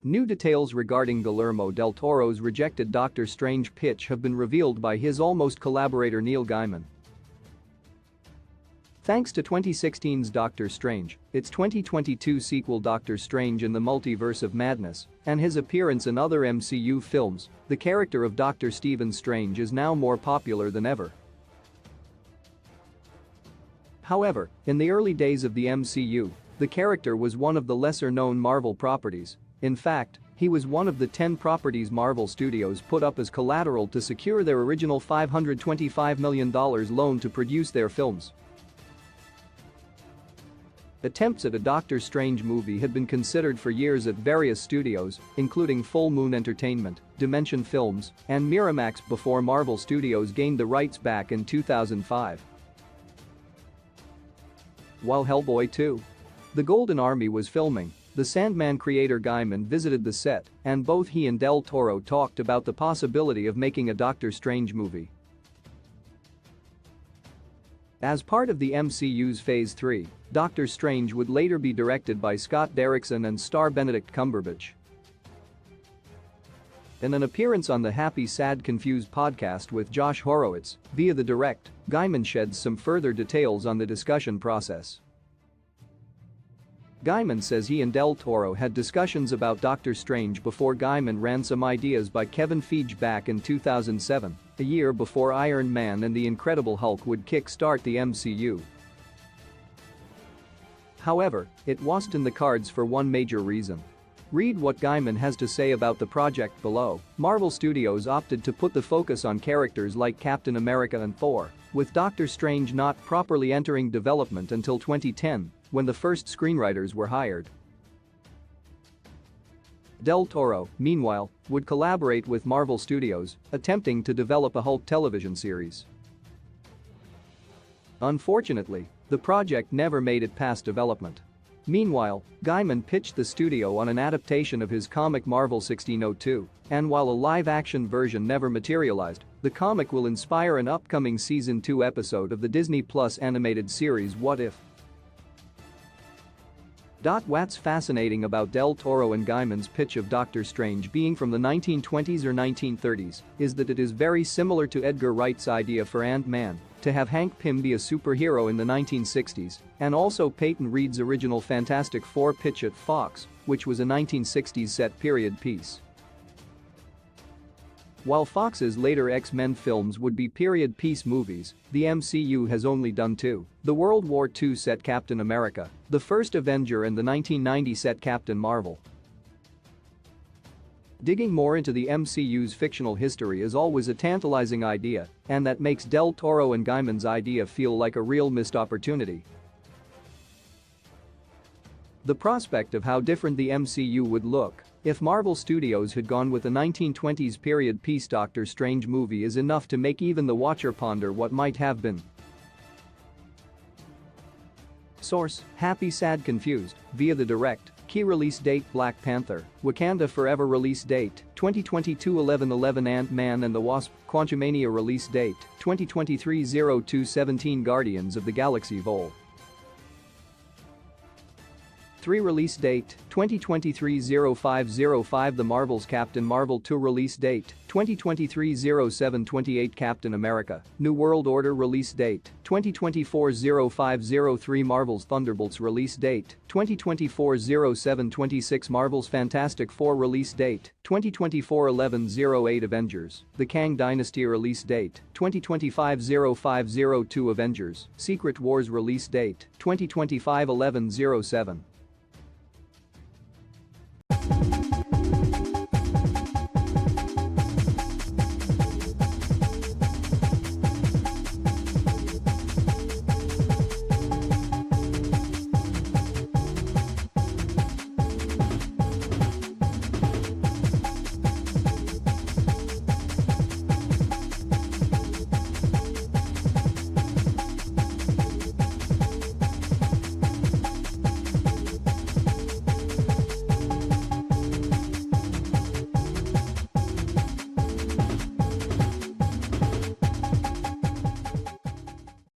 New details regarding Guillermo del Toro's rejected Doctor Strange pitch have been revealed by his almost collaborator Neil Gaiman. Thanks to 2016's Doctor Strange, its 2022 sequel Doctor Strange in the Multiverse of Madness, and his appearance in other MCU films, the character of Dr. Stephen Strange is now more popular than ever. However, in the early days of the MCU, the character was one of the lesser-known Marvel properties. In fact, he was one of the 10 properties Marvel Studios put up as collateral to secure their original $525 million loan to produce their films. Attempts at a Doctor Strange movie had been considered for years at various studios, including Full Moon Entertainment, Dimension Films, and Miramax before Marvel Studios gained the rights back in 2005. While Hellboy 2. The Golden Army was filming, the Sandman creator Gaiman visited the set, and both he and Del Toro talked about the possibility of making a Doctor Strange movie. As part of the MCU's Phase 3, Doctor Strange would later be directed by Scott Derrickson and star Benedict Cumberbatch. In an appearance on the Happy Sad Confused podcast with Josh Horowitz, via The Direct, Gaiman sheds some further details on the discussion process. Gaiman says he and Del Toro had discussions about Doctor Strange before Gaiman ran some ideas by Kevin Feige back in 2007, a year before Iron Man and the Incredible Hulk would kick-start the MCU. However, it wasn't in the cards for one major reason. Read what Gaiman has to say about the project below. Marvel Studios opted to put the focus on characters like Captain America and Thor, with Doctor Strange not properly entering development until 2010, when the first screenwriters were hired. Del Toro, meanwhile, would collaborate with Marvel Studios, attempting to develop a Hulk television series. Unfortunately, the project never made it past development. Meanwhile, Gaiman pitched the studio on an adaptation of his comic Marvel 1602, and while a live-action version never materialized, the comic will inspire an upcoming Season 2 episode of the Disney Plus animated series What If? What's fascinating about Del Toro and Gaiman's pitch of Doctor Strange being from the 1920s or 1930s is that it is very similar to Edgar Wright's idea for Ant-Man, to have Hank Pym be a superhero in the 1960s, and also Peyton Reed's original Fantastic Four pitch at Fox, which was a 1960s set period piece. While Fox's later X-Men films would be period piece movies, the MCU has only done two: the World War II set Captain America, the first Avenger, and the 1990 set Captain Marvel. Digging more into the MCU's fictional history is always a tantalizing idea, and that makes Del Toro and Gaiman's idea feel like a real missed opportunity. The prospect of how different the MCU would look if Marvel Studios had gone with a 1920s period piece Doctor Strange movie is enough to make even the watcher ponder what might have been. Source: Happy Sad Confused, via The Direct. Key release date: Black Panther, Wakanda Forever release date: 2022 11/11 Ant-Man and the Wasp, Quantumania release date: 2023 02/17 Guardians of the Galaxy Vol. 3 release date: 2023 05/05 The Marvels Captain Marvel 2 release date: 2023 07/28 Captain America, New World Order release date: 2024 05/03 Marvel's Thunderbolts release date: 2024 07/26 Marvel's Fantastic Four release date: 2024 11/08 Avengers, The Kang Dynasty release date: 2025 05/02 Avengers, Secret Wars release date: 2025 11/07.